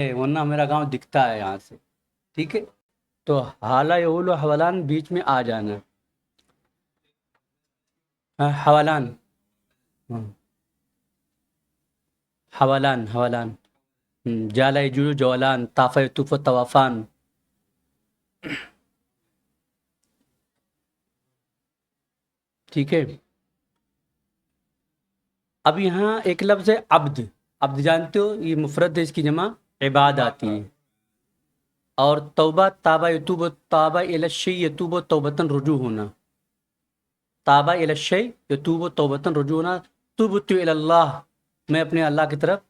ورنہ میرا گاؤں دکھتا ہے یہاں سے، ٹھیک ہے؟ تو حالہ یول و حولان بیچ میں آ جانا. حولان. ہاں، حولان حولان. جالا یجول جولان، طافہ یطوف طوافان. ٹھیک ہے. اب یہاں ایک لفظ ہے عبد. عبد جانتے ہو، یہ مفرد ہے، اس کی جمع عباد آتی ہے. اور توبہ، تابہ یتوب، تابہ الی الشیء یتوب توبتاً، رجوع ہونا. تابہ الی الشیء یتوب توبتاً، رجوع ہونا. تبت الی اللہ، میں اپنے اللہ کی طرف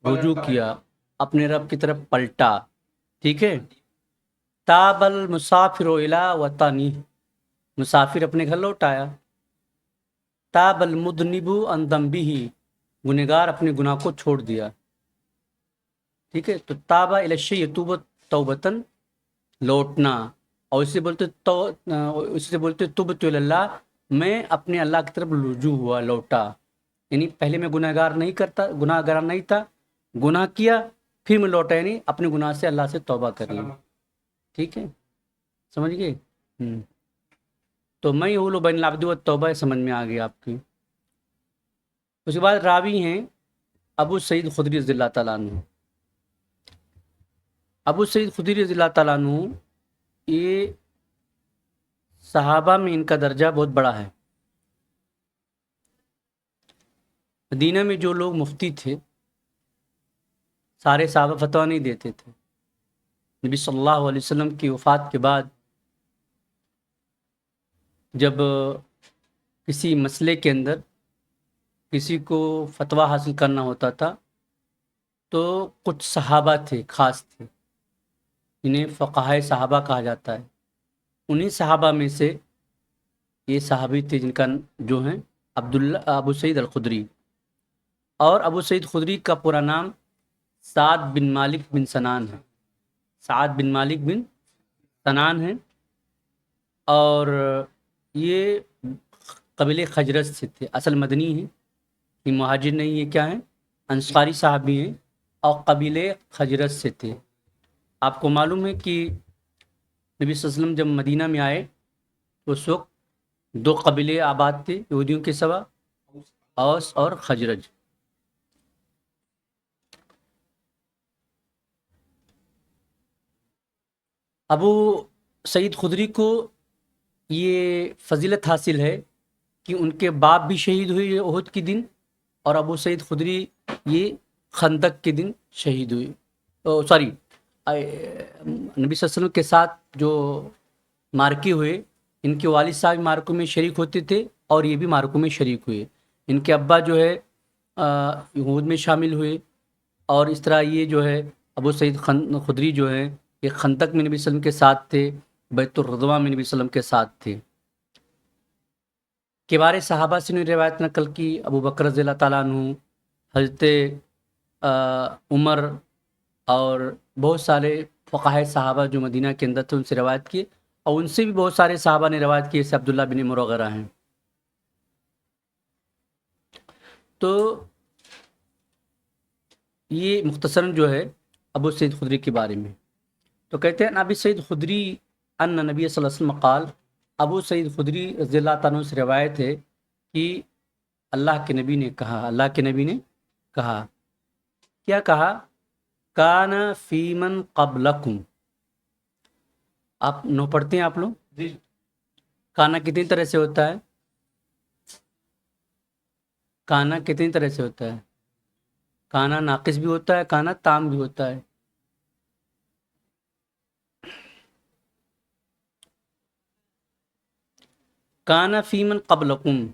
رجوع کیا، اپنے رب کی طرف پلٹا. ٹھیک ہے. تاب المسافر الی وطنی، مسافر اپنے گھر لوٹ آیا. تاب المذنب عن ذنبہ، گنہگار اپنے گناہ کو چھوڑ دیا. ٹھیک ہے. تو تابہ الی الشیء یتوب توبتاً، لوٹنا. اور اسی سے بولتے تبت الی اللہ، میں اپنے اللہ کی طرف رجوع ہوا، لوٹا. یعنی پہلے میں گناہ گار نہیں تھا، گناہ کیا، پھر میں لوٹا، یعنی اپنے گناہ سے اللہ سے توبہ کر لی. ٹھیک ہے، سمجھ گئے؟ تو میں یقول بین العبد والتوبہ سمجھ میں آ گئی آپ کی. اس کے بعد راوی ہیں ابو سعید خدری رضی اللہ تعالیٰ عنہ. ابو سعید خدری رضی اللہ تعالیٰ عنہ، یہ صحابہ میں ان کا درجہ بہت بڑا ہے. مدینہ میں جو لوگ مفتی تھے، سارے صحابہ فتویٰ نہیں دیتے تھے. نبی صلی اللہ علیہ وسلم کی وفات کے بعد جب کسی مسئلے کے اندر کسی کو فتویٰ حاصل کرنا ہوتا تھا، تو کچھ صحابہ تھے، خاص تھے، جنہیں فقہائے صحابہ کہا جاتا ہے. انہی صحابہ میں سے یہ صحابی تھے جن کا جو ہیں عبداللہ ابو سعید الخدری. اور ابو سعید خدری کا پورا نام سعد بن مالک بن سنان ہے. سعد بن مالک بن سنان ہے. اور یہ قبیلہ خجرج سے تھے. اصل مدنی ہیں، یہ مہاجر نہیں، یہ کیا ہیں، انصاری صحابی ہیں، اور قبیلہ خجرج سے تھے. آپ کو معلوم ہے کہ نبی صلی اللہ علیہ وسلم جب مدینہ میں آئے تو اس وقت دو قبیلے آباد تھے یہودیوں کے سوا، اوس اور خجرج. ابو سعید خدری کو یہ فضیلت حاصل ہے کہ ان کے باپ بھی شہید ہوئے احد کے دن، اور ابو سعید خدری یہ خندق کے دن شہید ہوئے. نبی صلی اللہ علیہ وسلم کے ساتھ جو مارکے ہوئے، ان کے والد صاحب مارکوں میں شریک ہوتے تھے، اور یہ بھی مارکوں میں شریک ہوئے. ان کے ابا جو ہے یہود میں شامل ہوئے، اور اس طرح یہ جو ہے ابو سعید خدری جو ہے یہ خندق میں نبی صلی اللہ علیہ وسلم کے ساتھ تھے، بیت الرضوان میں نبی صلی اللہ علیہ وسلم کے ساتھ تھے. کبار صحابہ سے نے روایت نقل کی، ابو بکر رضی اللہ تعالیٰ عنہ، حضرت عمر، اور بہت سارے فقہائے صحابہ جو مدینہ کے اندر تھے ان سے روایت کی. اور ان سے بھی بہت سارے صحابہ نے روایت کی، جیسے عبداللہ بن عمر وغیرہ ہیں. تو یہ مختصراً جو ہے ابو سعید خدری کے بارے میں. تو کہتے ہیں ابی سعید خدری ان نبی صلی اللہ علیہ وسلم قال، ابو سعید خدری رضی اللہ تعالیٰ سے روایت ہے کہ اللہ کے نبی نے کہا، اللہ کے نبی نے کہا، کیا کہا؟ کان فی من قبلکم. آپ نو پڑھتے ہیں آپ لوگ؟ جی. کانا کتنی طرح سے ہوتا ہے؟ کانا کتنی طرح سے ہوتا ہے؟ کانا ناقص بھی ہوتا ہے، کانا تام بھی ہوتا ہے. کانا فی من قبلکم،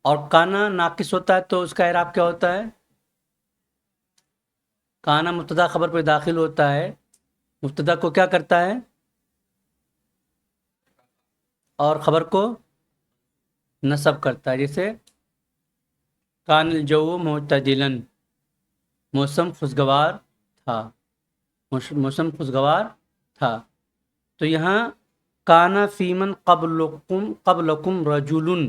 اور کانا ناقص ہوتا ہے تو اس کا اعراب کیا ہوتا ہے؟ کانا مبتدا خبر پہ داخل ہوتا ہے، مبتدا کو کیا کرتا ہے اور خبر کو نصب کرتا ہے. جیسے کان الجو معتدلاً، موسم خوشگوار تھا، موسم خوشگوار تھا. تو یہاں کانا فیمن قبلکم رجولن،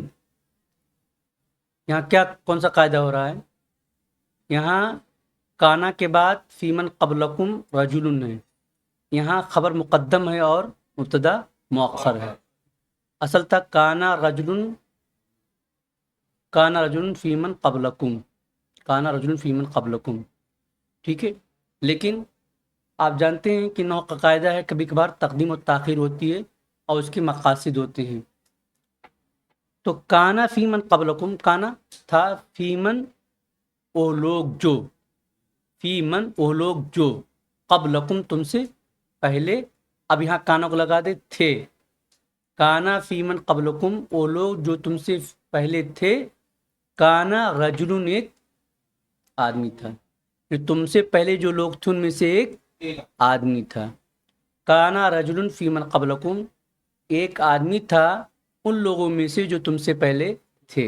یہاں کیا کون سا قاعدہ ہو رہا ہے؟ یہاں کانا کے بعد فیمن قبلکم رجل ہے، یہاں خبر مقدم ہے اور مبتدا مؤخر ہے. اصل تھا کانا رجل فیمن قبلکم، کانا رجل فیمن قبلکم، ٹھیک ہے. لیکن آپ جانتے ہیں کہ نحو کا قاعدہ ہے کبھی کبھار تقدیم و تاخیر ہوتی ہے اور اس کے مقاصد ہوتے ہیں. تو کانا فیمن قبلکم، کانا تھا فیمن وہ لوگ جو، فیمن وہ لوگ جو قبلکم تم سے پہلے. اب یہاں کانا کو لگا دے تھے، کانا فیمن قبلکم وہ لوگ جو تم سے پہلے تھے. کانا رجل ایک آدمی تھا، جو تم سے پہلے جو لوگ تھے ان میں سے ایک آدمی تھا. کانا رجل فیمن قبلکم، ایک آدمی تھا ان لوگوں میں سے جو تم سے پہلے تھے.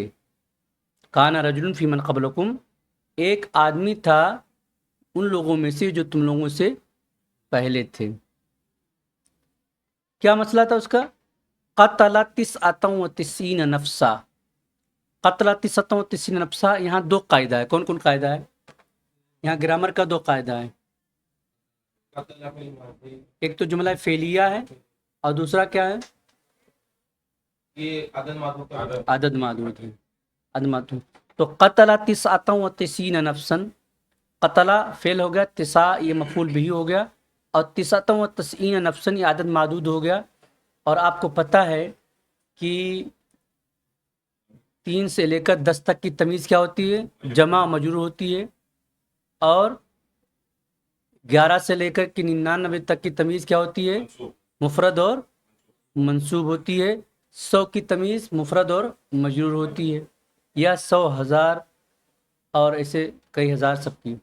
کانا رجل فیمن قبلکم، ایک آدمی تھا ان لوگوں میں سے جو تم لوگوں سے پہلے تھے. کیا مسئلہ تھا اس کا؟ قتل 99 نفسا، قتل 99 نفسا. یہاں دو قاعدہ ہے. کون کون قاعدہ ہے یہاں؟ گرامر کا دو قاعدہ ہے. ایک تو جملہ فعلیہ ہے اور دوسرا کیا ہے؟ عدد معدود ہے. عدد معدود. تو قتل 99 نفسا، قتل فعل ہو گیا، تسع یہ مفعول بھی ہو گیا، اور 99 نفسا یہ عدد معدود ہو گیا. اور آپ کو پتہ ہے کہ 3 سے لے کر 10 تک کی تمیز کیا ہوتی ہے؟ جمع مجرور ہوتی ہے. اور 11 سے لے کر 99 تک کی تمیز کیا ہوتی ہے؟ مفرد اور منصوب ہوتی ہے. 100 کی تمیز مفرد اور مجرور ہوتی ہے، یا 100 1000 اور ایسے کئی ہزار سب کی.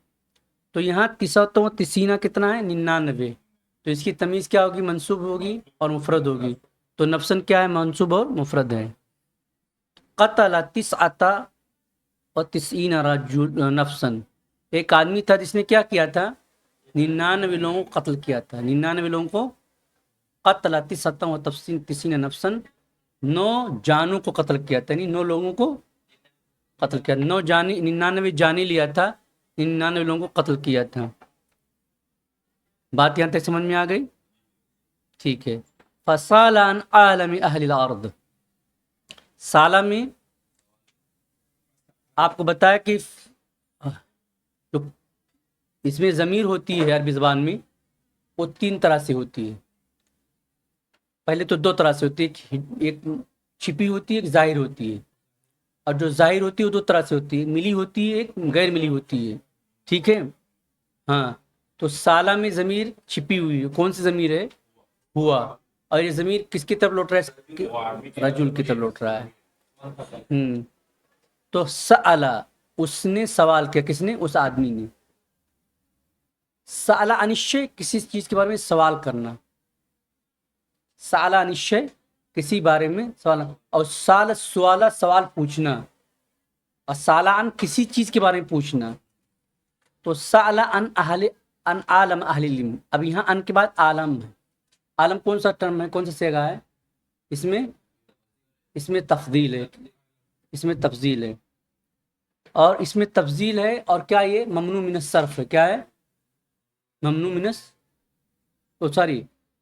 تو یہاں 99 کتنا ہے؟ 99. تو اس کی تمیز کیا ہوگی؟ منصوب ہوگی اور مفرد ہوگی. تو نفسن کیا ہے؟ منصوب اور مفرد ہے. قتل 99 رجل نفسن، ایک آدمی تھا جس نے کیا کیا تھا؟ 99 لوگوں کو قتل کیا تھا. 99 لوگوں کو قتل 99 نفسن، 9 جانوں کو قتل کیا تھا، یعنی 9 لوگوں کو قتل کیا. 99 جانی لیا تھا، 99 لوگوں کو قتل کیا تھا. بات یہاں تک سمجھ میں آ گئی؟ ٹھیک ہے. فصال عن عالم اہل الارض، سالہ میں آپ کو بتایا کہ جو اس میں ضمیر ہوتی ہے عربی زبان میں وہ 3 طرح سے ہوتی ہے. پہلے تو 2 طرح سے ہوتی ہے، ایک چھپی ہوتی ہے، ایک ظاہر ہوتی ہے. اور جو ظاہر ہوتی ہے وہ 2 طرح سے ہوتی ہے، ملی ہوتی ہے، ایک غیر ملی ہوتی ہے. ٹھیک ہے. ہاں، تو سالہ میں ضمیر چھپی ہوئی ہے. کون سی ضمیر ہے؟ ہوا. اور یہ ضمیر کس کی طرف لوٹ رہا ہے؟ رجل کی طرف لوٹ رہا ہے. تو سألا، اس نے سوال کیا. کس نے؟ اس آدمی نے. سألا عن الشیء، کسی چیز کے بارے میں سوال کرنا. سألا عن الشیء، کسی بارے میں سوال. اور سوال پوچھنا. اور سألا عن کسی چیز کے بارے میں پوچھنا. تو سألا عن عالم اہل العلم. اب یہاں ان کے بعد عالم ہے. عالم کون سا ٹرم ہے؟ کون سا صیغہ ہے؟ اس میں تفضیل ہے. اس میں تفضیل ہے. اور اس میں تفضیل ہے. اور کیا یہ ممنوع من الصرف ہے؟ کیا ہے؟ ممنوع من سوری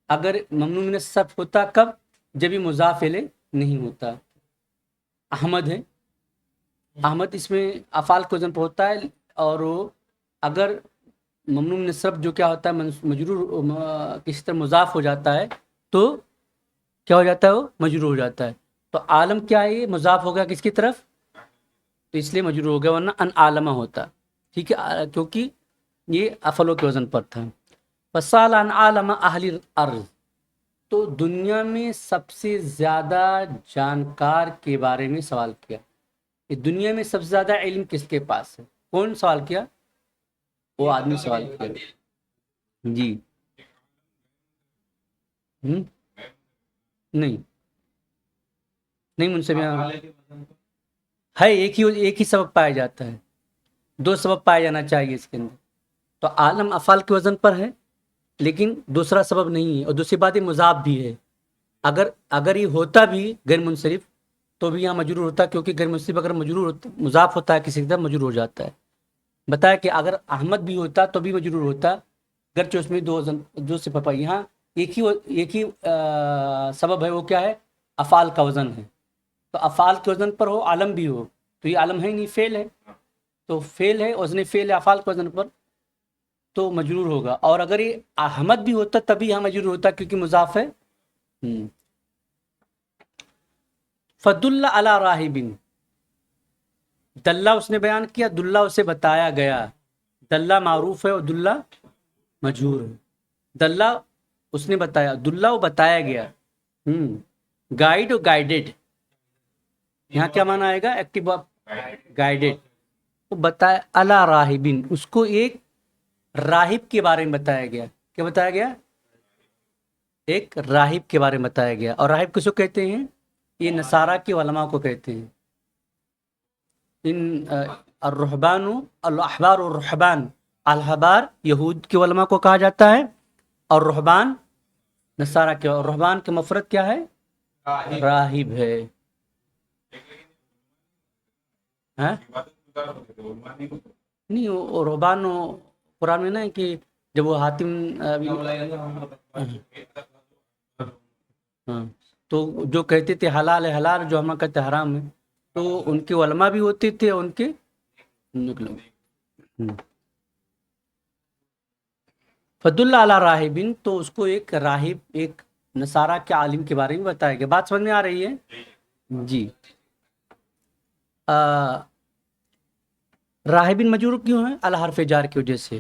اگر ممنوع من الصرف ہوتا کب؟ جب یہ مضاف الیہ نہیں ہوتا. احمد ہے، احمد اس میں افعال کے وزن پر ہوتا ہے. اور وہ اگر ممنوع من الصرف جو کیا ہوتا ہے مجرور کسی طرح مضاف ہو جاتا ہے تو کیا ہو جاتا ہے؟ وہ مجرور ہو جاتا ہے. تو عالم کیا ہے؟ یہ مضاف ہو گیا کس کی طرف؟ تو اس لیے مجرور ہو گیا، ورنہ ان عالمہ ہوتا. ٹھیک ہے، کیونکہ یہ افعلوں کے وزن پر تھا. فسال عن عالم اہل الارض، تو دنیا میں سب سے زیادہ جانکار کے بارے میں سوال کیا. کہ دنیا میں سب سے زیادہ علم کس کے پاس ہے؟ کون سوال کیا؟ وہ آدمی سوال کیا. جی نہیں منصب ہے، ایک ہی سبب پایا جاتا ہے. 2 سبب پایا جانا چاہیے اس کے اندر. تو عالم افعال کے وزن پر ہے لیکن دوسرا سبب نہیں ہے. اور دوسری بات یہ مضاف بھی ہے. اگر یہ ہوتا بھی غیر منصرف تو بھی یہاں مجرور ہوتا، کیونکہ غیر منصرف اگر مضاف ہوتا ہے کسی کی طرف مجرور ہو جاتا ہے. بتایا کہ اگر احمد بھی ہوتا تو بھی مجرور ہوتا، گرچہ اس میں دو صفت پائی، یہاں ایک ہی سبب ہے، وہ کیا ہے؟ افعال کا وزن ہے، تو افعال کے وزن پر ہو، عالم بھی ہو، تو یہ عالم ہے نہیں، فعل ہے، تو فعل ہے، وزن فعل ہے افعال کے وزن پر، تو مجرور ہوگا، اور اگر یہ احمد بھی ہوتا تبھی یہاں مجرور ہوتا کیونکہ مضاف ہے۔ فدل علی راہب، دلہ اس نے بیان کیا، دلہ اسے بتایا گیا، دلہ معروف ہے اور دلہ مجہور ہے، دلہ اس نے بتایا، دلہ وہ بتایا گیا، گائیڈ اور گائیڈڈ، یہاں کیا معنی آئے گا؟ ایکٹیو گائیڈڈ، وہ بتایا علی راہبین، اس کو ایک راہب کے بارے میں بتایا گیا، کیا بتایا گیا؟ ایک راہب کے بارے میں بتایا گیا، اور راہب کس کو کہتے ہیں؟ یہ نصارہ کے علماء کو کہتے ہیں، ان الرہبان الاحبار والرہبان، الاحبار یہود کے علماء کو کہا جاتا ہے، اور رہبان نصارہ کے، اور رہبان کے مفرد کیا ہے؟ راہب ہے، ہاں؟ نہیں وہ رہبان قرآن میں نا کہ جب وہ حاتم ہاں، تو جو کہتے تھے حلال ہے حلال، جو ہم کہتے ہیں حرام ہے، تو ان کے علماء بھی ہوتے تھے، ان کے فدل علی راہبین، تو اس کو ایک راہب، ایک نصارہ کے عالم کے بارے میں بتایا گیا، بات سمجھ میں آ رہی ہے؟ جی۔ راہبین مجرور کیوں ہیں؟ الحرف جار کی وجہ سے،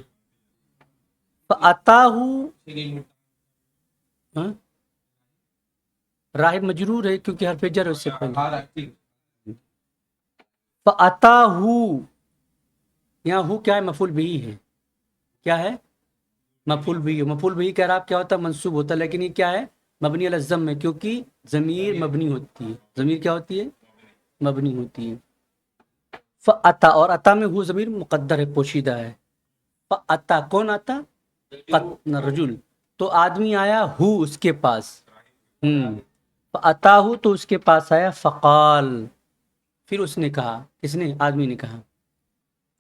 فاتاہو، راہب مجرور ہے کیونکہ حرف جر اس سے پہلے، فاتاہو، یہاں ہو کیا ہے؟ مفعول بھی ہے، کیا ہے؟ مفعول بھی، مفعول بھی کا اعراب کیا ہوتا ہے؟ منصوب ہوتا ہے، لیکن یہ کیا ہے؟ مبنی علی الضم ہے، کیونکہ ضمیر مبنی ہوتی ہے، ضمیر کیا ہوتی ہے؟ مبنی ہوتی ہے۔ فاتا، اور اتا میں ہو ضمیر مقدر ہے، پوشیدہ ہے، فاتا کون آتا؟ رجل، تو آدمی آیا، ہو اس کے پاس، فاتا ہو تو اس کے پاس آیا، فقال، پھر اس نے کہا، کس نے؟ آدمی نے کہا،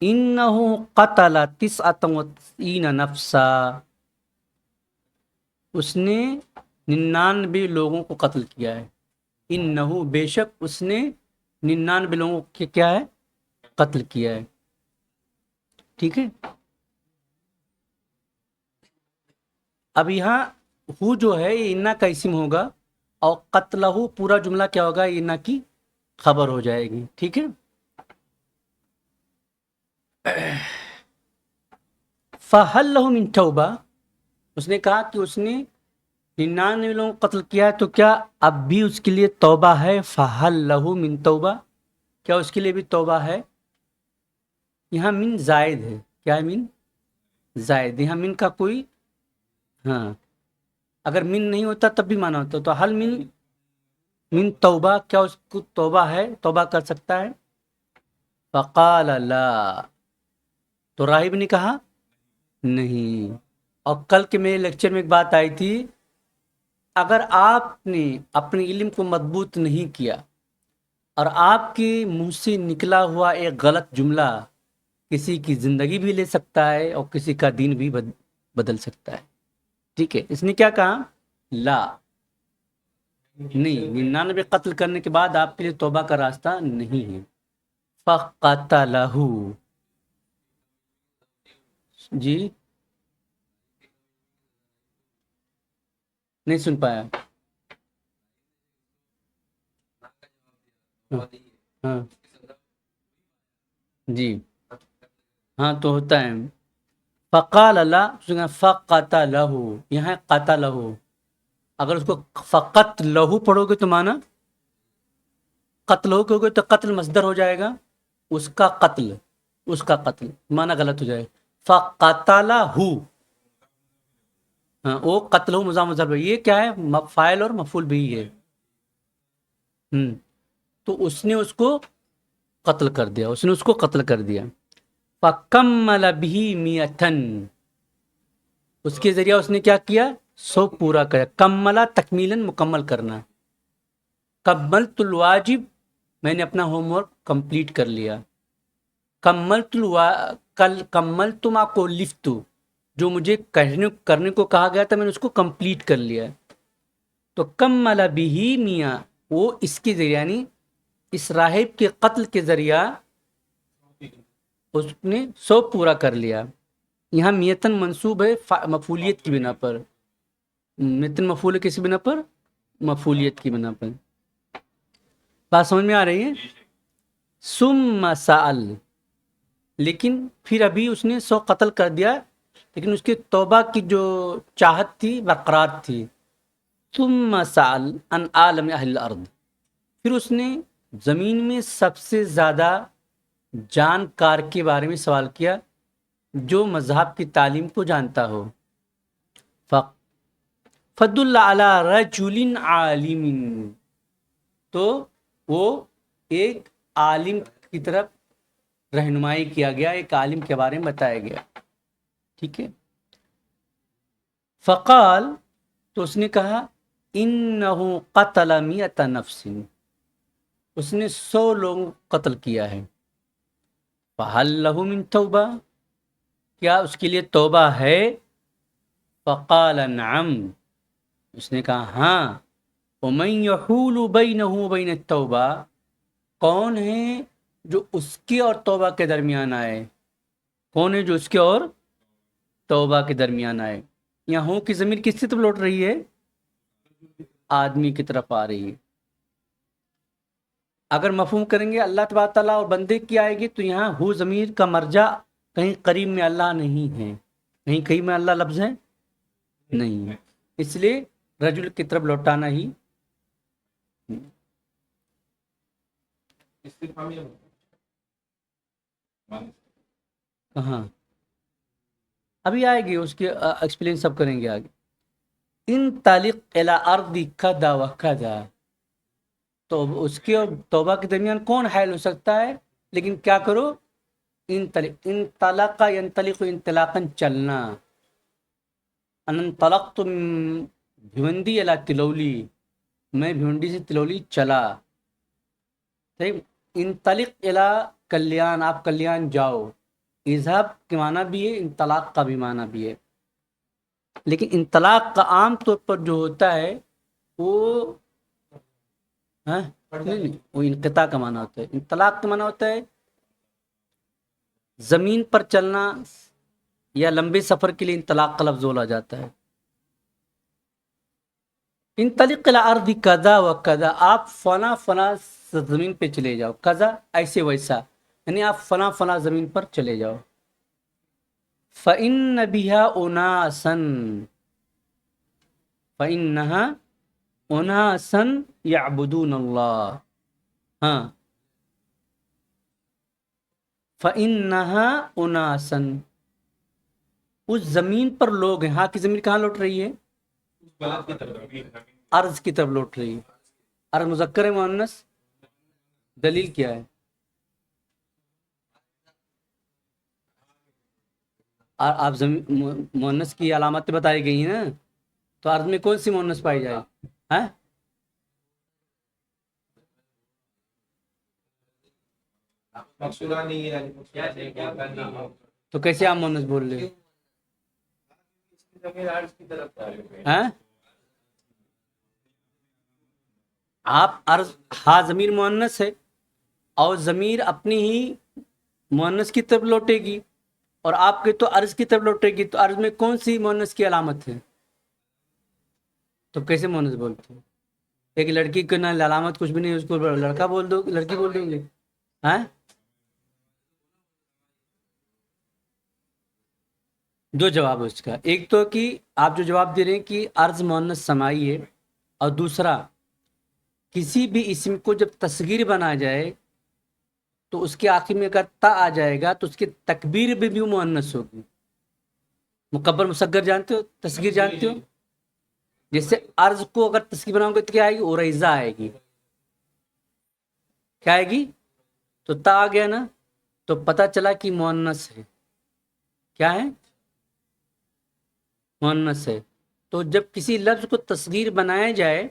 انہو قتل 99 نفسا، اس نے 99 لوگوں کو قتل کیا ہے، انہو بے شک اس نے 99 لوگوں کے کیا ہے؟ قتل کیا ہے، ٹھیک ہے۔ اب یہاں ہو جو ہے یہ انا کا اسم ہوگا، اور قتلہ پورا جملہ کیا ہوگا؟ یہ انا کی خبر ہو جائے گی، ٹھیک ہے۔ فہل لہ من توبہ، اس نے کہا کہ اس نے 99 لوگوں کو قتل کیا ہے، تو کیا اب بھی اس کے لیے توبہ ہے؟ فہل لہ من توبہ، کیا اس کے لیے بھی توبہ ہے؟ یہاں من زائد ہے، کیا ہے؟ من زائد، یہاں من کا کوئی، ہاں، اگر من نہیں ہوتا تب بھی مانا ہوتا، تو حل من توبہ، کیا اس کو توبہ ہے؟ توبہ کر سکتا ہے؟ فقال لا، تو راہب نے کہا نہیں۔ اور کل کے میرے لیکچر میں ایک بات آئی تھی، اگر آپ نے اپنے علم کو مضبوط نہیں کیا اور آپ کے منہ سے نکلا ہوا ایک غلط جملہ کسی کی زندگی بھی لے سکتا ہے اور کسی کا دین بھی بدل سکتا ہے، ٹھیک ہے۔ اس نے کیا کہا؟ لا، نہیں، 99 قتل کرنے کے بعد آپ کے لیے توبہ کا راستہ نہیں ہے۔ فقتلہ، جی نہیں سن پایا، ہاں جی، ہاں تو ہوتا ہے، فقال اللہ، فقتلہ، یہاں قتلہ، اگر اس کو فقط لہو پڑھو گے تو مانا قتل ہو گے، تو قتل مصدر ہو جائے گا، اس کا قتل، اس کا قتل مانا غلط ہو جائے، فقتلہ، ہاں، وہ قتل ہو مضاف مضاف، یہ کیا ہے؟ فاعل اور مفعول بھی ہے، تو اس نے اس کو قتل کر دیا، اس نے اس کو قتل کر دیا۔ فکمل به 100، اس کے ذریعہ اس نے کیا کیا؟ 100 پورا کیا، کملا تکمیلاً مکمل کرنا، کملت الواجب، میں نے اپنا ہوم ورک کمپلیٹ کر لیا، کل کمل تو ما کو لفتو، جو مجھے کرنے کو کہا گیا تھا میں نے اس کو کمپلیٹ کر لیا. تو کمل بھی میاں، وہ اس کے ذریعے یعنی اس راہب کے قتل کے ذریعہ اس نے 100 پورا کر لیا. یہاں میتن منصوب ہے مفعولیت کی بنا پر. میتن مفعول کس بنا پر؟ مفعولیت کی بنا پر. بات سمجھ میں آ رہی ہے؟ ثم سأل، لیکن پھر ابھی اس نے 100 قتل کر دیا لیکن اس کی توبہ کی جو چاہت تھی برقرار تھی. ثم سأل عن عالم اہل الارض، پھر اس نے زمین میں سب سے زیادہ جانکار کے بارے میں سوال کیا جو مذہب کی تعلیم کو جانتا ہو. فدل علی رجل عالم، تو وہ ایک عالم کی طرف رہنمائی کیا گیا، ایک عالم کے بارے میں بتایا گیا. ٹھیک ہے. فقال، تو اس نے کہا انہ قتل 100 نفس، اس نے 100 لوگوں کو قتل کیا ہے. فہل لہ من توبہ، کیا اس کے لیے توبہ ہے؟ فقال نعم، اس نے کہا ہاں. ومن یحول بینہ وبین التوبہ، کون ہے جو اس کے اور توبہ کے درمیان آئے؟ کون ہے جو اس کے اور توبہ کے درمیان آئے؟ یہاں ہوں کی ضمیر کس طرف لوٹ رہی ہے؟ آدمی کی طرف آ رہی ہے. اگر مفہوم کریں گے اللہ تبارک تعالیٰ اور بندے کی آئے گی تو یہاں ہو ضمیر کا مرجع کہیں قریب میں اللہ نہیں ہے، کہیں میں اللہ لفظ ہے نہیں ہے، اس لیے رجل کی طرف لوٹانا ہی. کہاں ابھی آئے گی، اس کی ایکسپلین سب کریں گے آگے. ان طالق الی ارض کذا و کذا، تو اس کے اور توبہ کے درمیان کون حائل ہو سکتا ہے؟ لیکن کیا کرو، انطلق ینطلق انطلاقا، چلنا. انطلقت من بھیونڈی الی تلولی، میں بھیونڈی سے تلولی چلا. انطلق الی کلیان، آپ کلیان جاؤ. اذهب کے معنی بھی ہے، انطلاق کا بھی معنی بھی ہے. لیکن انطلاق کا عام طور پر جو ہوتا ہے وہ نہیں، وہ انقطاع کا معنی ہوتا ہے. انطلاق کا معنی ہوتا ہے زمین پر چلنا یا لمبے سفر کے لیے انطلاق کا لفظ بولا جاتا ہے. انطلق الی ارض کذا و کذا، آپ فلاں فلاں زمین پہ چلے جاؤ. کذا ایسے ویسا، یعنی آپ فلاں فلاں زمین پر چلے جاؤ. فإن بها أناسا، فإنها أناسا يعبدون الله. ہاں، فإنها أناسا، اس زمین پر لوگ ہیں. ہاں کی زمین کہاں لوٹ رہی ہے؟ ارض کی طرف لوٹ رہی ہے. ارض مذکر ہے مؤنث؟ دلیل کیا ہے؟ آپ مؤنث کی علامتیں بتائی گئی ہیں نا، تو ارض میں کون سی مؤنث پائی جائے؟ ہاں، تو کیسے آپ مؤنث بول رہے ہیں؟ آپ ارض، ہاں ضمیر مؤنث ہے اور ضمیر اپنی ہی مؤنث کی طرف لوٹے گی، اور آپ کے تو ارض کی طرف لوٹے گی. تو ارض میں کون سی مؤنث کی علامت ہے؟ تو کیسے مؤنث بولتے ہیں؟ ایک لڑکی کو نہ علامت کچھ بھی نہیں، اس کو لڑکا بول دو، لڑکی بول دیں گے؟ ہاں، دو جواب ہے اس کا. ایک تو کہ آپ جو جواب دے رہے ہیں کہ ارض مؤنث سمائی ہے، اور دوسرا کسی بھی اسم کو جب تصغیر بنا جائے تو اس کے آخر میں اگر تا آ جائے گا تو اس کی تکبیر بھی مؤنث ہوگی. مکبر مصغر جانتے ہو، تصغیر جانتے ہو؟ جیسے ارض کو اگر تصغیر بناؤ گے تو کیا آئے گی؟ اوریزہ آئے گی. کیا آئے گی؟ تو تا آ گیا نا، تو پتہ چلا کہ مؤنث ہے. کیا ہے؟ مؤنث ہے. تو جب کسی لفظ کو تصغیر بنایا جائے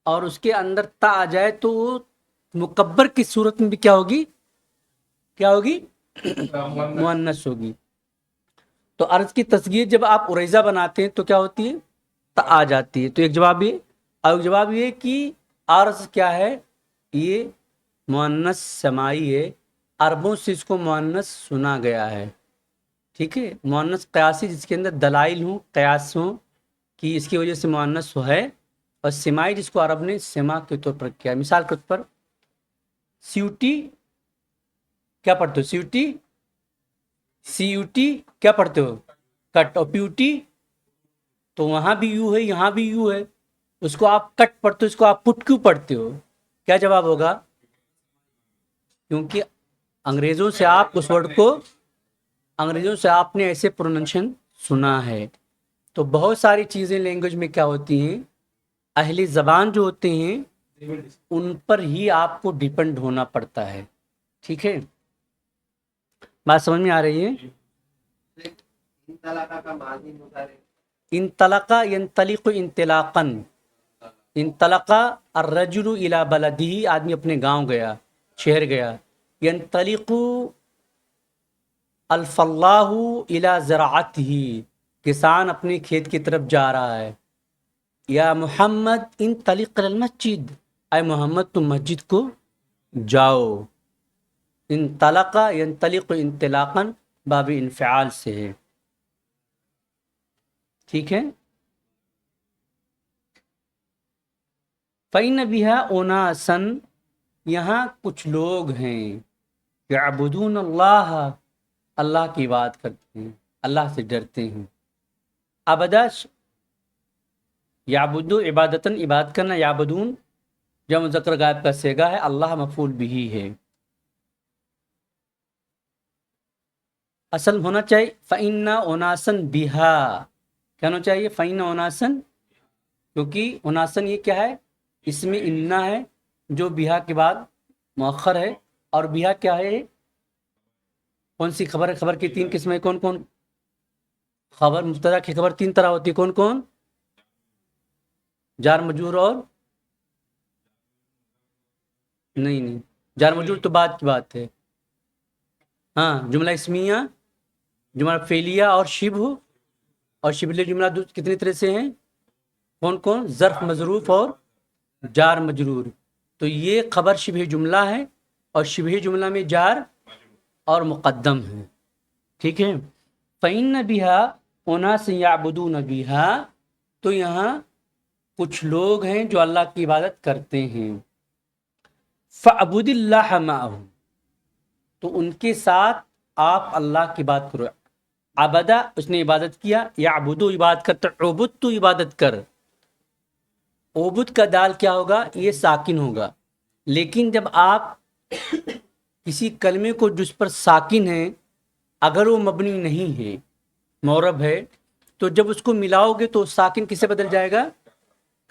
اور اس کے اندر تا آ جائے تو وہ مکبر کی صورت میں بھی کیا ہوگی؟ کیا ہوگی؟ مؤنث ہوگی. تو ارض کی تصغیر جب آپ عریضہ بناتے ہیں تو کیا ہوتی ہے؟ تا آ جاتی ہے. تو ایک جواب یہ، اور جواب یہ کہ ارض کیا ہے؟ یہ مؤنث سمائی ہے، عربوں سے اس کو مؤنث سنا گیا ہے. ٹھیک ہے، مؤنث قیاسی جس کے اندر دلائل ہوں، قیاس ہوں کہ اس کی وجہ سے مؤنث ہے، اور سمائی جس کو عرب نے سما کے طور پر کیا. مثال کے طور پر سیوٹی کیا پڑھتے ہو؟ سیوٹی، سی یو ٹی کیا پڑھتے ہو؟ کٹ. اور پیوٹی تو وہاں بھی یو ہے یہاں بھی یو ہے، اس کو آپ کٹ پڑھتے ہو، اس کو آپ پٹ کیوں پڑھتے ہو؟ کیا جواب ہوگا؟ کیونکہ انگریزوں سے آپ اس ورڈ کو، انگریزوں سے آپ نے ایسے پروننشن سنا ہے. تو بہت ساری چیزیں لینگویج میں کیا ہوتی ہیں، اہل زبان جو ہوتے ہیں ان پر ہی آپ کو ڈیپینڈ ہونا پڑتا ہے. ٹھیک ہے، بات سمجھ میں آ رہی ہے؟ انطلقا ینطلق انطلاقا، انطلقا الرجل الى بلدہ، آدمی اپنے گاؤں گیا، شہر گیا. ینطلق الفلاح الى زراعتہ، کسان اپنے کھیت کی طرف جا رہا ہے. یا محمد انطلق المسجد، اے محمد تم مسجد کو جاؤ. انطلق ینطلق انطلاقا باب انفعال سے ہے. ٹھیک ہے. فَإِنَّ بِهَا أُنَاسًا، یہاں کچھ لوگ ہیں، یعبدون اللہ، اللہ کی عبادت کرتے ہیں، اللہ سے ڈرتے ہیں. عبدش یعبدو عبادتاً، عبادت کرنا، یعبدون جمع مذکر غائب کا صیغہ ہے، اللہ مفعول بھی ہے. اصل ہونا چاہیے فَإِنَّ أُنَاسًا بِهَا، کیا ہونا چاہیے؟ فَإِنَّ أُنَاسًا، کیونکہ اناسن یہ کیا ہے؟ اس میں انا ہے جو بیہا کے بعد مؤخر ہے. اور بیہا کیا ہے؟ کون سی خبر ہے؟ خبر کی تین قسمیں کون کون؟ خبر مبتدا کی خبر تین طرح ہوتی ہے، کون کون؟ جار مجرور اور نہیں، جار مجرور تو بعد کی بات ہے. ہاں، جملہ اسمیہ، جملہ فعلیہ اور شبہ، اور شبہ جملہ کتنی طرح سے ہیں؟ کون کون؟ ظرف مظروف اور جار مجرور. تو یہ خبر شبہ جملہ ہے، اور شبہ جملہ میں جار اور مقدم ہے. ٹھیک ہے. فَإِنَّ بِهَا أُنَاسًا يَعْبُدُونَ بِهَا، تو یہاں کچھ لوگ ہیں جو اللہ کی عبادت کرتے ہیں. فَعْبُدِ اللَّهَ مَعَهُ، تو ان کے ساتھ آپ اللہ کی بات کرو. عبدہ اس نے عبادت کیا، یعبدو عبادت کرتا، عبد تو عبادت کر. عبد کا دال کیا ہوگا؟ یہ ساکن ہوگا. لیکن جب آپ کسی کلمے کو جس پر ساکن ہے، اگر وہ مبنی نہیں ہے، معرب ہے، تو جب اس کو ملاؤ گے تو ساکن کس سے بدل جائے گا؟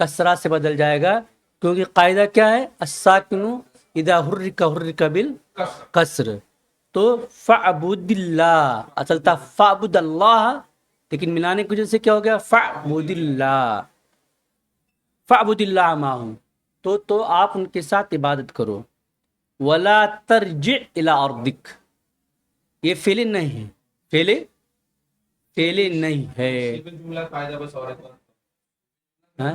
کسرہ سے بدل جائے گا. کیونکہ قاعدہ کیا ہے؟ الساکن اذا حرک حرک بالکسر. تو فعبد اللہ اصل تھا فعبد اللہ، لیکن ملانے کی وجہ سے کیا ہو گیا؟ فعبد اللہ. فعبد اللہ معہم، تو آپ ان کے ساتھ عبادت کرو. ولا ترجع الی ارضک، یہ فعل نہیں ہے، فعل نہیں ہے. ہاں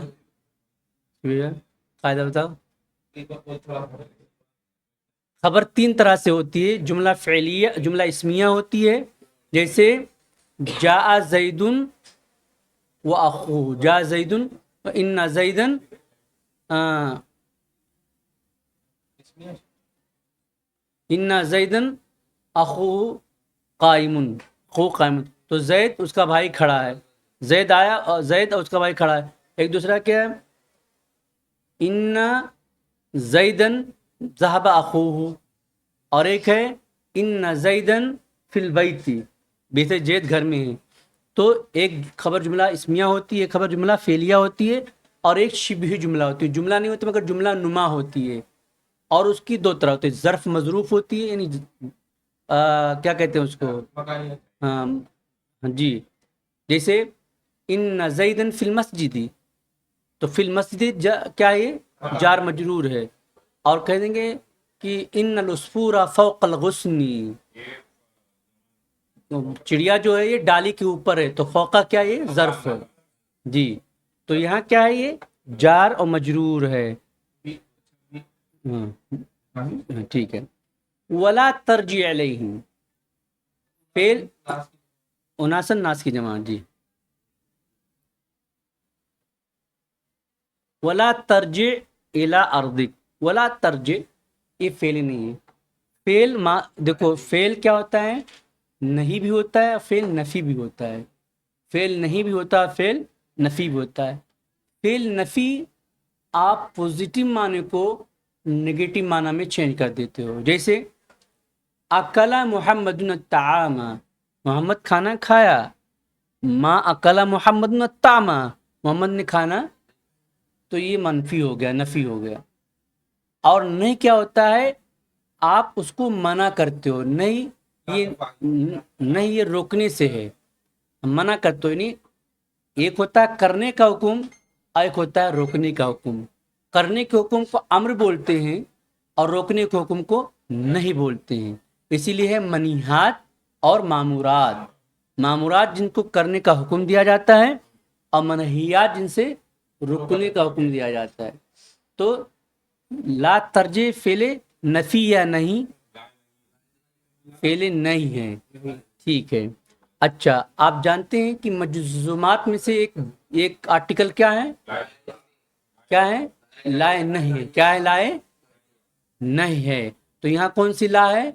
قاعدہ بتاؤ. خبر تین طرح سے ہوتی ہے، جملہ فعلیہ، جملہ اسمیہ ہوتی ہے، جیسے جاء زید و اخوہ، جاء زید و ان زیدن، ان زیدن اخوہ قائم، اخوہ قائم، تو زید اس کا بھائی کھڑا ہے. زید آیا اور زید اور اس کا بھائی کھڑا ہے. ایک دوسرا کیا ہے؟ ان زیدن ذهب اخوہ، اور ایک ہے ان زیدن فی البیت، بیت زید گھر میں ہے. تو ایک خبر جملہ اسمیہ ہوتی ہے، ایک خبر جملہ فعلیہ ہوتی ہے، اور ایک شبہ جملہ ہوتی ہے. جملہ نہیں ہوتی مگر جملہ نما ہوتی ہے، اور اس کی دو طرح ہوتی ہے. ظرف مظروف ہوتی ہے، یعنی کیا کہتے ہیں اس کو؟ ہاں جی، جیسے ان زیدن فی المسجد، تو فی المسجد کیا ہے؟ جار مجرور ہے. اور کہہ دیں گے کہ ان العصفور فوق الغصن، چڑیا جو ہے یہ ڈالی کے اوپر ہے، تو فوقہ کیا ہے؟ یہ ظرف ہے جی. تو یہاں کیا ہے؟ یہ جار اور مجرور ہے. ٹھیک ہے. ولا ترجع علیہم، فعل اناسن ناس کی جمع جی. ولا ترجع الی ارضک، ولا ترجع یہ فعل نہیں ہے. فعل دیکھو فعل کیا ہوتا ہے؟ نہیں بھی ہوتا ہے، فعل نفی بھی ہوتا ہے. فعل نہیں بھی ہوتا، فعل نفی بھی ہوتا ہے. فعل نفی آپ پوزیٹو معنی کو نگیٹو معنی میں چینج کر دیتے ہو. جیسے اکلا محمد الطعام، محمد کھانا کھایا. ما اکلا محمد الطعام، محمد نے کھانا، تو یہ منفی ہو گیا، نفی ہو گیا. اور نہیں کیا ہوتا ہے؟ آپ اس کو منع کرتے ہو. نہیں یہ نہیں، یہ روکنے سے ہے، منع کرتے ہو. نہیں، ایک ہوتا ہے کرنے کا حکم اور ایک ہوتا ہے روکنے کا حکم. کرنے کے حکم کو امر بولتے ہیں اور روکنے کے حکم کو نہیں بولتے ہیں. اسی لیے ہے منیحات اور مامورات. مامورات جن کو کرنے کا حکم دیا جاتا ہے اور منہیات جن سے رکنے کا حکم دیا جاتا ہے. تو لا ترجع فعل نفی یا نہیں، فعل نہیں ہے. ٹھیک ہے. اچھا، آپ جانتے ہیں کہ مجزومات میں سے ایک آرٹیکل کیا ہے؟ کیا ہے؟ لائے نہیں ہے. کیا ہے؟ لائے نہیں ہے. تو یہاں کون سی لا ہے؟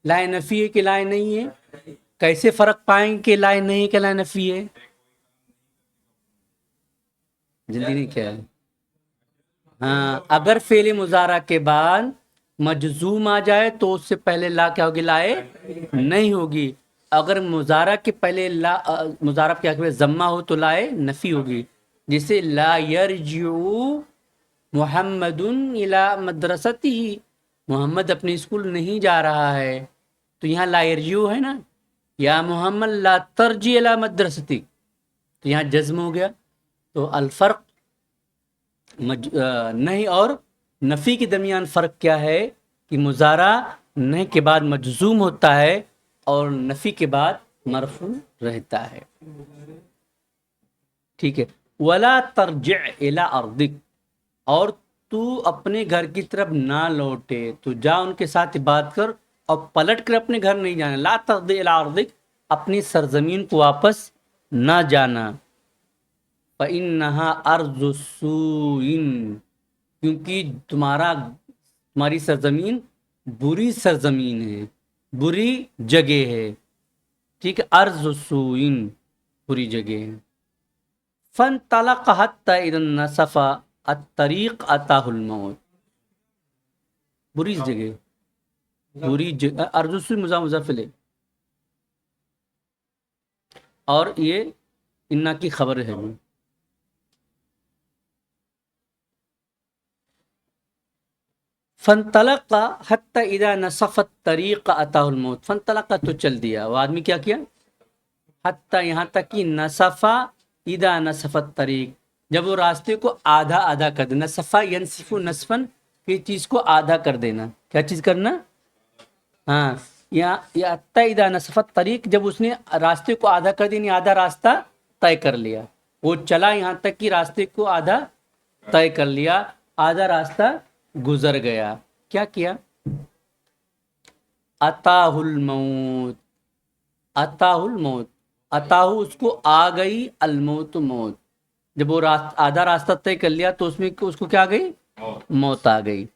لائے نفی ہے کہ لائے نہیں ہے؟ کیسے فرق پائیں گے کہ لائے نہیں کہ لائے نفی ہے؟ جلدی نہیں کیا ہے؟ ہاں، اگر فعل مضارع کے بعد مجزوم آ جائے تو اس سے پہلے لا کیا ہوگی؟ لائے نہیں ہوگی. اگر مضارع کے پہلے مضارع کے آخر ضمہ ہو تو لائے نفی ہوگی. جیسے لا یرجع محمد الی مدرستی، محمد اپنے اسکول نہیں جا رہا ہے. تو یہاں لا یرجع ہے نا، یا محمد لا ترجع الی مدرستی، تو یہاں جزم ہو گیا. تو الفرق نہیں اور نفی کے درمیان فرق کیا ہے؟ کہ مضارع نہیں کے بعد مجزوم ہوتا ہے اور نفی کے بعد مرفوع رہتا ہے. ٹھیک ہے. ولا ترجع الی ارضک، اور تو اپنے گھر کی طرف نہ لوٹے. تو جا ان کے ساتھ بات کر اور پلٹ کر اپنے گھر نہیں جانا. لا ترجع الی ارضک، اپنی سرزمین کو واپس نہ جانا. فإنها أرض سوء، کیونکہ تمہاری سرزمین بری سرزمین ہے، بری جگہ ہے. ٹھیک ہے. ارض سوء بری جگہ ہے. فانطلق حتى إذا انصف الطريق أتاه الموت، بری جگہ، بری جگہ. ارض سوء مضاف ہے اور یہ انا کی خبر ہے. فانطلق حتى اذا نصف الطريق اتاه الموت. فانطلق تو چل دیا، وہ آدمی کیا کیا؟ حتى یہاں تک کہ نصف اذا نصف الطريق، جب وہ راستے کو آدھا آدھا کر دینا. نصف ينصف نصفا، یہ چیز کو آدھا کر دینا. کیا چیز کرنا؟ ہاں، یا حتى اذا نصف الطريق، جب اس نے راستے کو آدھا کر دیا، آدھا راستہ طے کر لیا. وہ چلا یہاں تک کہ راستے کو آدھا طے کر لیا، آدھا راستہ گزر گیا. کیا کیا؟ اتاہ الموت، اتاہ الموت، اتاہ اس کو آ گئی، الموت موت. جب وہ آدھا راستہ طے کر لیا تو اس کو کیا آ گئی؟ موت آ گئی.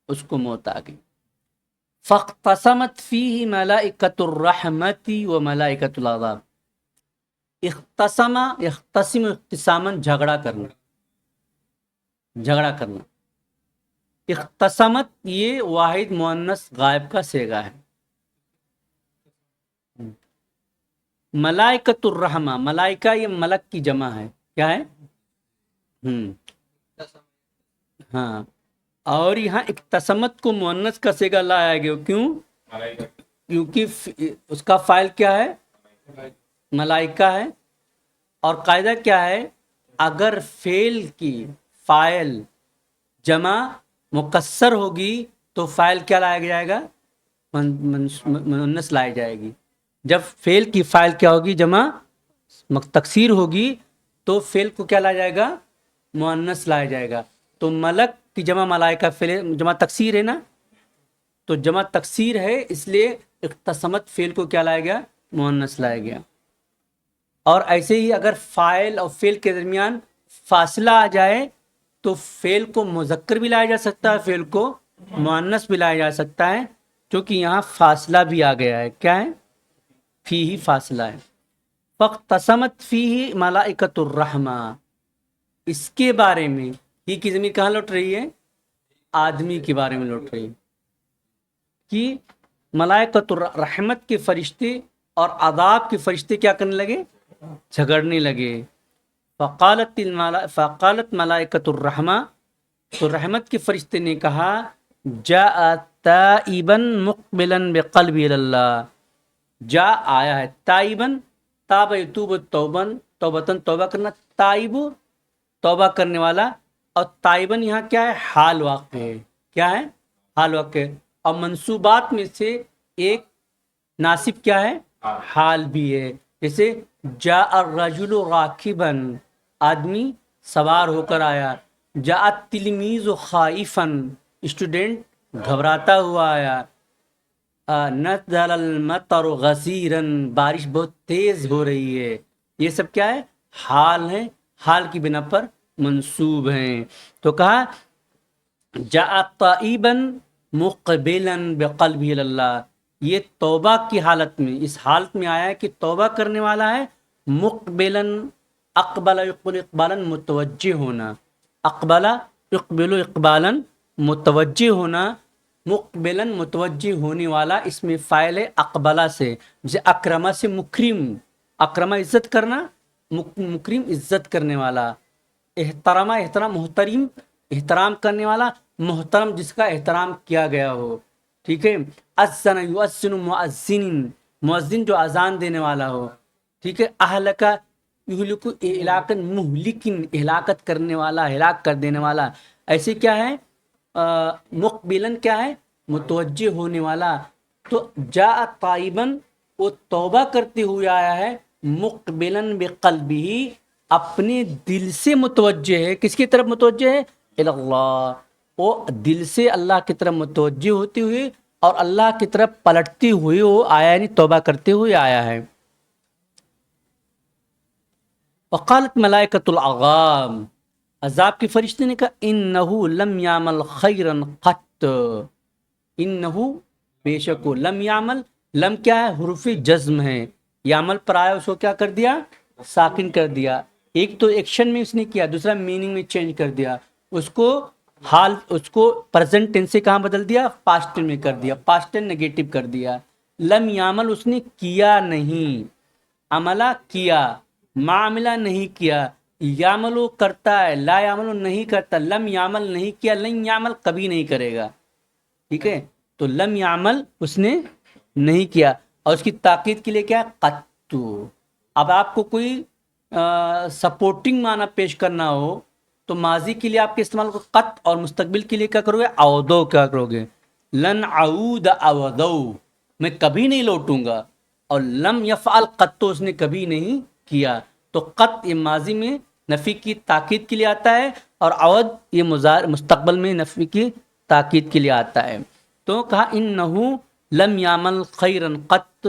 اس کو موت آ گئی. فاختصمت فیہ ملائکۃ الرحمۃ و ملائکۃ العذاب. اختصم، اختصم اختصاما جھگڑا کرنا، جھگڑا کرنا. اختصمت یہ واحد مؤنث غائب کا صیغہ ہے. ملائکۃ الرحمہ، ملائکہ یہ ملک کی جمع ہے. کیا ہے؟ ہاں. اور یہاں اختصمت کو مؤنث کا صیغہ لایا گیا. کیوں؟ کیونکہ اس کا فاعل کیا ہے؟ ملائکہ ہے. اور قاعدہ کیا ہے؟ اگر فعل کی فاعل جمع مکسر ہوگی تو فاعل کیا لایا جائے گا؟ مؤنث لائی جائے گی. جب فعل کی فاعل کیا ہوگی جمع تکسیر ہوگی تو فعل کو کیا لایا جائے گا مؤنث لایا جائے گا. تو ملک کی جمع ملائکہ فعل جمع تکسیر ہے نا, تو جمع تکسیر ہے اس لیے اقتسمت فعل کو کیا لایا گیا مؤنث لایا گیا. اور ایسے ہی اگر فاعل اور فعل کے درمیان فاصلہ آ جائے تو فعل کو مذکر بھی لایا جا سکتا ہے, فعل کو مؤنث بھی لایا جا سکتا ہے, کیونکہ یہاں فاصلہ بھی آ گیا ہے. کیا ہے فی ہی فاصلہ ہے. فاقتسمت فیہ ملائکۃ الرحمہ, اس کے بارے میں ہی کی ضمیر کہاں لوٹ رہی ہے آدمی کے بارے میں لوٹ رہی ہے کہ ملائکۃ الرحمت کے فرشتے اور عذاب کے فرشتے کیا کرنے لگے جھگڑنے لگے. فقالت ملائکۃ الرحمہ, تو رحمت کے فرشتے نے کہا جاء تائبا مقبلا بقلبی اللہ, جا آیا ہے تائبن, تاب یتوب توبن, توبتن توبہ کرنا, تائب توبہ کرنے والا, اور تائبن یہاں کیا ہے حال واقع ہے. کیا ہے حال واقع ہے. اور منصوبات میں سے ایک ناصب کیا ہے حال بھی ہے. جیسے جاء الرجل راکبا, آدمی سوار ہو کر آیا. جاء التلمیذ خائفا, اسٹوڈنٹ گھبراتا ہوا آیا. نزل المطر غزیرا, بارش بہت تیز ہو رہی ہے. یہ سب کیا ہے حال ہے, حال کی بنا پر منصوب ہیں. تو کہا جاء تائبا مقبلا بقلبہ اللہ, یہ توبہ کی حالت میں اس حالت میں آیا ہے کہ توبہ کرنے والا ہے. مقبلا اقبل یقبل اقبالا متوجہ ہونا, اقبل یقبل اقبالا متوجہ ہونا, مقبلا متوجہ ہونے والا, اس میں فاعل ہے اقبلہ سے. جیسے اکرمہ سے مکرم, اکرمہ عزت کرنا, مکرم عزت کرنے والا. احترامہ احترام, محترم احترام کرنے والا, محترم جس کا احترام کیا گیا ہو. ٹھیک ہے. اذن یؤذن مؤذن, مؤذن جو اذان دینے والا ہو. ٹھیک ہے. اہلک یہلک اہلاکا مہلکن, ہلاکت کرنے والا, ہلاک کر دینے والا. ایسے کیا ہے مقبلن کیا ہے متوجہ ہونے والا. تو جاء تائباً, وہ توبہ کرتے ہوئے آیا ہے, مقبلاً بقلبہ, اپنے دل سے متوجہ ہے. کس کی طرف متوجہ ہے اللہ, وہ دل سے اللہ کی طرف متوجہ ہوتے ہوئے اور اللہ کی طرف پلٹتے ہوئے وہ آیا, یعنی توبہ کرتے ہوئے آیا ہے. وقالت ملائکۃ العذاب, عذاب کے فرشتے نے کہا انہ لم یعمل خیرا قط, انہ بے شک وہ, لم یعمل, لم کیا ہے حروف جزم ہے, یعمل پر آیا اس کو کیا کر دیا ساکن کر دیا. ایک تو ایکشن میں اس نے کیا, دوسرا میننگ میں چینج کر دیا. اس کو حال, اس کو پریزنٹ ٹینس سے کہاں بدل دیا پاسٹ ٹینس میں کر دیا, پاسٹ ٹینس نیگیٹو کر دیا. لم یعمل اس نے کیا نہیں, عملہ کیا, معاملہ نہیں کیا. یعملو کرتا ہے, لا یعملو نہیں کرتا, لم یعمل نہیں کیا, لن یعمل کبھی نہیں کرے گا. ٹھیک ہے. تو لم یعمل اس نے نہیں کیا, اور اس کی تاکید کے لیے کیا قطو. اب آپ کو کوئی سپورٹنگ معنی پیش کرنا ہو تو ماضی کے لیے آپ کے استعمال کو قط, اور مستقبل کے لیے کیا کرو گے اودو کیا کرو گے لن اعود اودو, میں کبھی نہیں لوٹوں گا. اور لم یفعل قط, تو اس نے کبھی نہیں کیا. تو قط یہ ماضی میں نفی کی تاکید کے لیے آتا ہے, اور عود یہ مستقبل میں نفی کی تاکید کے لیے آتا ہے. تو کہا انہو لم یعمل خیرا قط,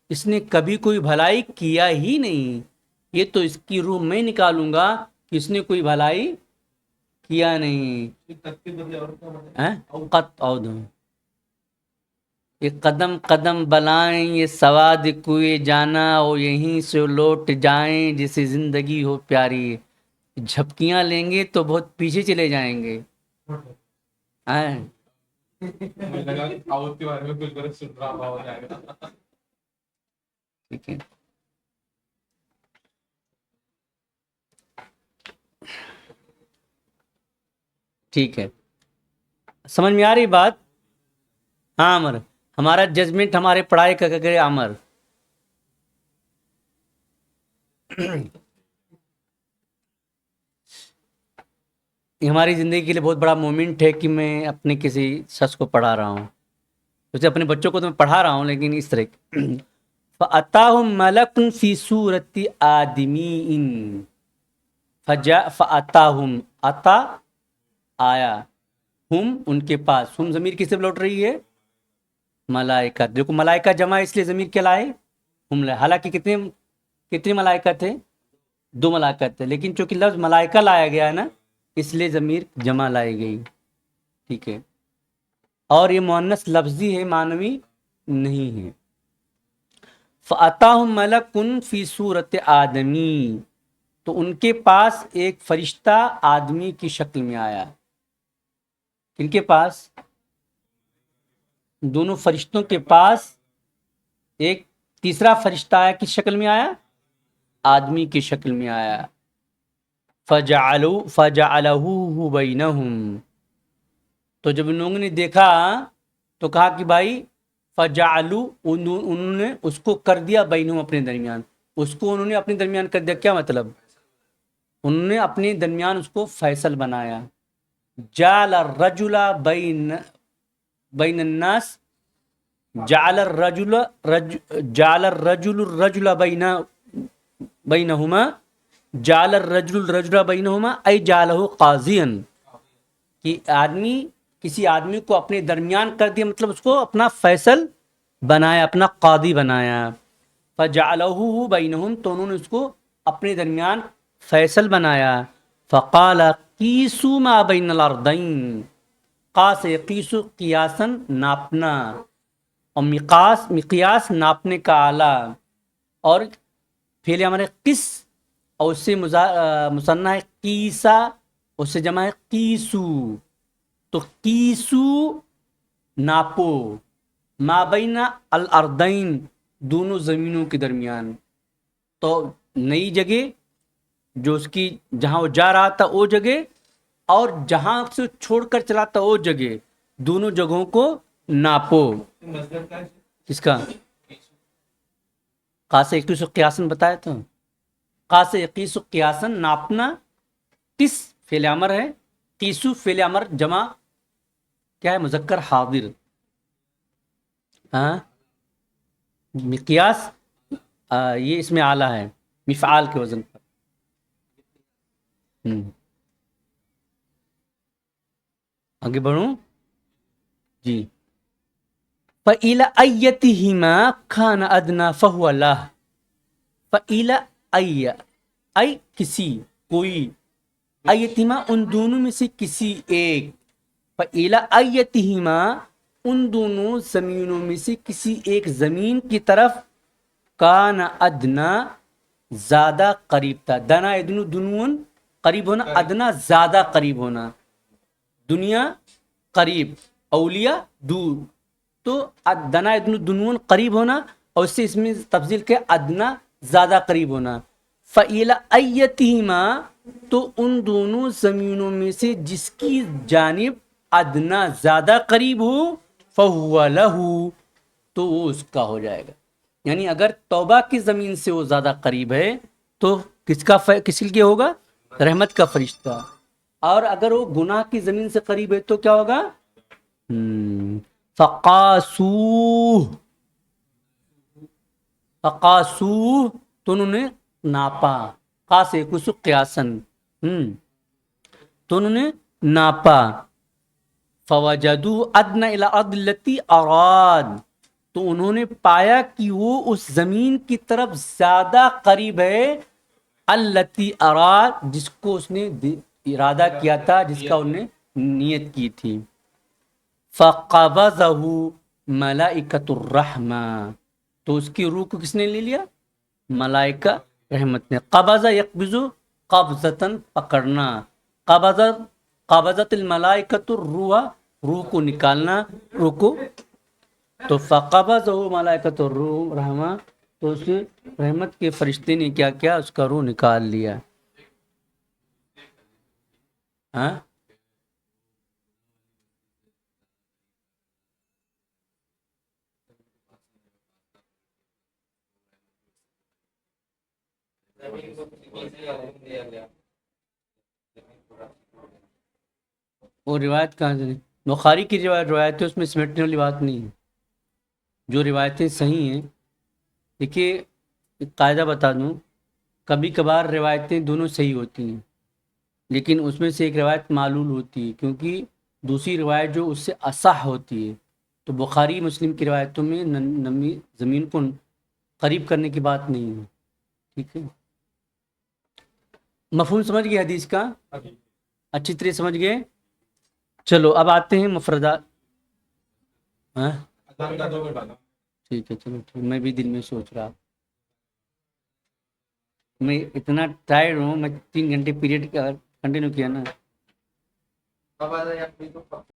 اس نے کبھی کوئی بھلائی کیا ہی نہیں. یہ تو اس کی روح میں نکالوں گا کہ اس نے کوئی بھلائی کیا نہیں. قط عود, یہ قدم قدم بلائیں, یہ سواد کوئے جانا, اور یہیں سے لوٹ جائیں جسے زندگی ہو پیاری. جھپکیاں لیں گے تو بہت پیچھے چلے جائیں گے. ٹھیک ہے. ٹھیک ہے, سمجھ میں آ رہی بات. ہاں عمر, ہمارا ججمنٹ ہمارے پڑھائی کا کرے عمر. یہ ہماری زندگی کے لیے بہت بڑا مومنٹ ہے کہ میں اپنے کسی شخص کو پڑھا رہا ہوں. اسے اپنے بچوں کو تو میں پڑھا رہا ہوں, لیکن اس طرح فَأَتَاهُمْ مَلَكٌ فِي صُورَةِ آدَمِيٍّ فَأَتَاهُمْ اتا آیا، ہم ان کے پاس، ہم ضمیر کس سے لوٹ رہی ہے؟ ملائکہ. دیکھو ملائکہ جمع ہے اس لیے ضمیر کیا لائے؟ ہم لائے. حالانکہ کتنے ملائکہ تھے؟ 2 ملائکہ تھے، لیکن چونکہ لفظ ملائکہ لایا گیا ہے نا، اس لیے ضمیر جمع لائی گئی. ٹھیک ہے، اور یہ مؤنث لفظی ہے، معنوی نہیں ہے. فَأَتَاهُمْ مَلَكٌ فِي صُورَةِ آدَمِی، تو ان کے پاس ایک فرشتہ آدمی کی شکل میں آیا. کن کے پاس؟ دونوں فرشتوں کے پاس ایک تیسرا فرشتہ آیا. کس شکل میں آیا؟ آدمی کی شکل میں آیا. فَجَعَلَهُ بَيْنَهُمْ، تو جب ان لوگوں نے دیکھا تو کہا کہ بھائی فَجَعَلُوا، انہوں نے اس کو کر دیا بینہم، اپنے درمیان. اس کو انہوں نے اپنے درمیان کر دیا. کیا مطلب؟ انہوں نے اپنے درمیان اس کو فیصل بنایا. جعل الرجل بین الناس، جعل الرجل الرجل بینہما، جعل الرجل بینہما ای جعلہ قاضیا، کہ آدمی کسی آدمی کو اپنے درمیان کر دیا، مطلب اس کو اپنا فیصل بنایا، اپنا قاضی بنایا. فجعلہ بینہم، تو انہوں نے اس کو اپنے درمیان فیصل بنایا. فقال قیسوا ما بین الارضین، قاس یقیس قیاسن، ناپنا، اور مقیاس ناپنے کا آلہ. اور پھیلے ہمارے قس، اور اس سے مثنیٰ ہے قیسا، اس سے جمع ہے قیسو. تو قیسو ناپو، ما بین الارضین، دونوں زمینوں کے درمیان. تو نئی جگہ جو اس کی جہاں وہ جا رہا تھا وہ جگہ، اور جہاں سے چھوڑ کر چلا تھا وہ جگہ، دونوں جگہوں کو ناپو. کس کا؟ قاس یقیس قیاسن بتایا تھا. قاس یقیس قیاسن ناپنا. قس فعل امر ہے، قیسو فعل امر جمع کیا ہے؟ مذکر حاضر. ہاں، مقیاس یہ اس میں آلہ ہے، مفعال کے وزن پر. آگے بڑھوں جی. فَإِلَى أَيَّتِهِمَا كَانَ أَدْنَى فَهُوَ لَهُ. فَإِلَى أَيَّ کسی، کوئی، ایتہما ان دونوں میں سے کسی ایک. فَإِلَى أَيَّتِهِمَا ان دونوں زمینوں میں سے کسی ایک زمین کی طرف. کان ادنا زیادہ قریب تھا. دنا ادنو دنون قریب ہونا، ادنا زیادہ قریب ہونا. دنیا قریب، اولیاء دور. تو دنا ادنو دنون قریب ہونا، اور اس سے اس میں تفضیل کے ادنا زیادہ قریب ہونا. فَإِلَى أَيَّتِهِمَا تو ان دونوں زمینوں میں سے جس کی جانب ادنا زیادہ قریب ہو، فَهُوَ لَهُ تو وہ اس کا ہو جائے گا. یعنی اگر توبہ کی زمین سے وہ زیادہ قریب ہے تو کس کے ہوگا؟ رحمت کا فرشتہ. اور اگر وہ گناہ کی زمین سے قریب ہے تو کیا ہوگا؟ فقاسوہ تو انہوں نے ناپا. قاس یقیس قیاسن، تو انہوں نے ناپا. فوجدوا ادنى الى الارض التي اراد تو انہوں نے پایا کہ وہ اس زمین کی طرف زیادہ قریب ہے. التي اراد جس کو اس نے ارادہ کیا تھا، جس کا انہوں نے نیت کی تھی. فقبضه ملائکۃ الرحمہ تو اس کی روح کو کس نے لے لیا؟ ملائکہ رحمت نے. قبض یقبض قبضتاً پکڑنا. قبضت الملائکۃ الروح روح کو نکالنا، روح کو. تو فقبضہ ملائکۃ الروح رحمہ تو اس رحمت کے فرشتے نے کیا کیا؟ اس کا روح نکال لیا. ہاں، وہ روایت کہاں سے؟ بخاری کی روایت ہے، اس میں سمیٹنے والی بات نہیں ہے. جو روایتیں صحیح ہیں دیکھیے ایک قاعدہ بتا دوں، کبھی کبھار روایتیں دونوں صحیح ہوتی ہیں، لیکن اس میں سے ایک روایت معلول ہوتی ہے، کیونکہ دوسری روایت جو اس سے اصح ہوتی ہے. تو بخاری مسلم کی روایتوں میں نمی زمین کو قریب کرنے کی بات نہیں ہے. ٹھیک ہے، مفہوم سمجھ گئے حدیث کا؟ اچھی طرح سمجھ گئے. چلو اب آتے ہیں مفردات. ہاں ٹھیک ہے، چلو ٹھیک، میں بھی دل میں سوچ رہا، میں اتنا ٹائرڈ ہوں، میں 3 گھنٹے پیریڈ کا کنٹینیو کیا نا.